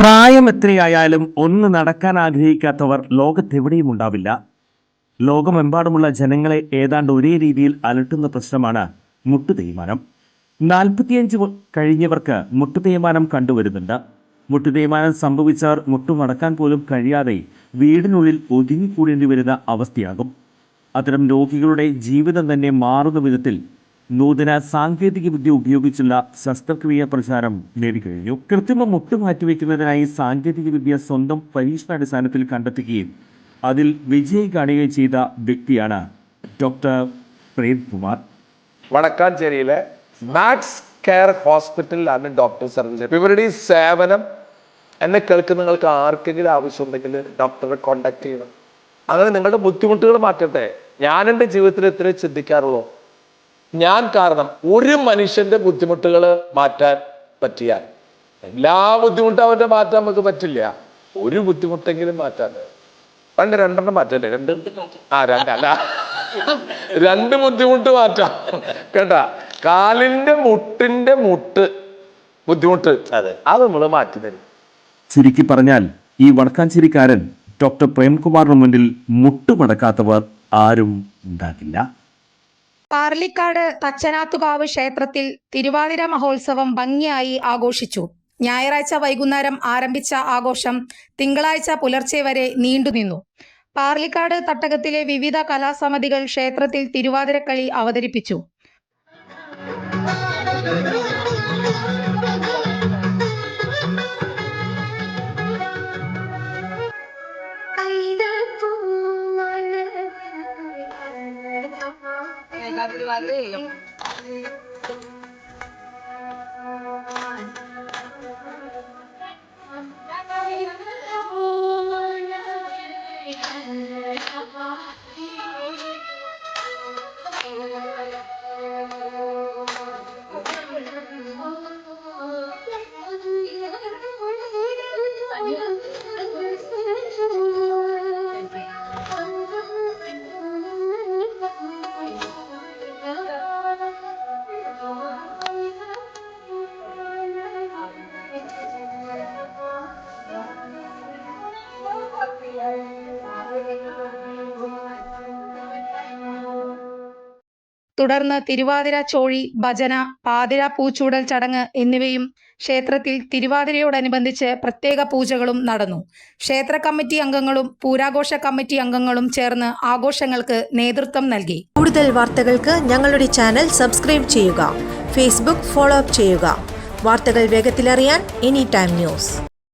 പ്രായം എത്രയായാലും ഒന്ന് നടക്കാൻ ആഗ്രഹിക്കാത്തവർ ലോകത്തെവിടെയും ഉണ്ടാവില്ല. ലോകമെമ്പാടുമുള്ള ജനങ്ങളെ ഏതാണ്ട് ഒരേ രീതിയിൽ അലട്ടുന്ന പ്രശ്നമാണ് മുട്ടുതേയ്മാനം. 45 കഴിഞ്ഞവർക്ക് മുട്ടുതേയ്മാനം കണ്ടുവരുന്നുണ്ട്. മുട്ടുതേയ്മാനം സംഭവിച്ചവർ മുട്ടുമടക്കാൻ പോലും കഴിയാതെ വീടിനുള്ളിൽ ഒതുങ്ങിക്കൂടേണ്ടി വരുന്ന അവസ്ഥയാകും. അത്തരം രോഗികളുടെ ജീവിതം തന്നെ മാറുന്ന വിധത്തിൽ നൂതന സാങ്കേതിക വിദ്യ ഉപയോഗിച്ചുള്ള ശസ്ത്രക്രിയ പ്രചാരം നേടിക്കഴിഞ്ഞു. കൃത്രിമ മുട്ട് മാറ്റിവെക്കുന്നതിനായി സാങ്കേതിക വിദ്യ സ്വന്തം പരീക്ഷണാടിസ്ഥാനത്തിൽ കണ്ടെത്തുകയും അതിൽ വിജയം കാണുകയും ചെയ്ത വ്യക്തിയാണ് ഡോക്ടർ പ്രേംകുമാർ. വടക്കാഞ്ചേരിയിലെ മാക്സ് കെയർ ഹോസ്പിറ്റലിലാണ് ഡോക്ടർ സർജറി. ഇവരുടെ ഈ സേവനം എന്നെ കേൾക്കുന്ന നിങ്ങൾക്ക് ആർക്കെങ്കിലും ആവശ്യമുണ്ടെങ്കിൽ ഡോക്ടറെ കോണ്ടാക്ട് ചെയ്യണം. അങ്ങനെ നിങ്ങളുടെ ബുദ്ധിമുട്ടുകൾ മാറ്റട്ടെ. ഞാൻ എൻ്റെ ജീവിതത്തിൽ ഇത്രയും ചിന്തിക്കാറുള്ളൂ. ഞാൻ കാരണം ഒരു മനുഷ്യന്റെ ബുദ്ധിമുട്ടുകൾ മാറ്റാൻ പറ്റിയാൽ, എല്ലാ ബുദ്ധിമുട്ടും അവന്റെ മാറ്റാൻ നമുക്ക് പറ്റില്ല, ഒരു ബുദ്ധിമുട്ടെങ്കിലും മാറ്റാൻ. പണ്ട് 2 മാറ്റല്ലേ? രണ്ട് ബുദ്ധിമുട്ട് മാറ്റാം കേട്ടാ. കാലിന്റെ മുട്ടിന്റെ ബുദ്ധിമുട്ട് അത് നമ്മൾ മാറ്റി തരും. ചുരുക്കി പറഞ്ഞാൽ ഈ വടക്കാഞ്ചേരിക്കാരൻ ഡോക്ടർ പ്രേംകുമാറിന് മുന്നിൽ മുട്ടുമടക്കാത്തവർ ആരും ഉണ്ടാകില്ല. പാർലിക്കാട് തച്ചനാത്തുകാവ് ക്ഷേത്രത്തിൽ തിരുവാതിര മഹോത്സവം ഭംഗിയായി ആഘോഷിച്ചു. ഞായറാഴ്ച വൈകുന്നേരം ആരംഭിച്ച ആഘോഷം തിങ്കളാഴ്ച പുലർച്ചെ വരെ നീണ്ടുനിന്നു. പാർലിക്കാട് തട്ടകത്തിലെ വിവിധ കലാസമിതികൾ ക്ഷേത്രത്തിൽ തിരുവാതിരക്കളി അവതരിപ്പിച്ചു. തുടർന്ന് തിരുവാതിര ചോഴി, ഭജന, പാതിര പൂച്ചൂടൽ ചടങ്ങ് എന്നിവയും ക്ഷേത്രത്തിൽ തിരുവാതിരയോടനുബന്ധിച്ച് പ്രത്യേക പൂജകളും നടന്നു. ക്ഷേത്ര കമ്മിറ്റി അംഗങ്ങളും പൂരാഘോഷ കമ്മിറ്റി അംഗങ്ങളും ചേർന്ന് ആഘോഷങ്ങൾക്ക് നേതൃത്വം നൽകി. കൂടുതൽ വാർത്തകൾക്ക് ഞങ്ങളുടെ ചാനൽ സബ്സ്ക്രൈബ് ചെയ്യുക. ഫേസ്ബുക്ക് ഫോളോ അപ്പ് ചെയ്യുക. വാർത്തകൾ വേഗത്തിലറിയാൻ എനി ടൈം ന്യൂസ്.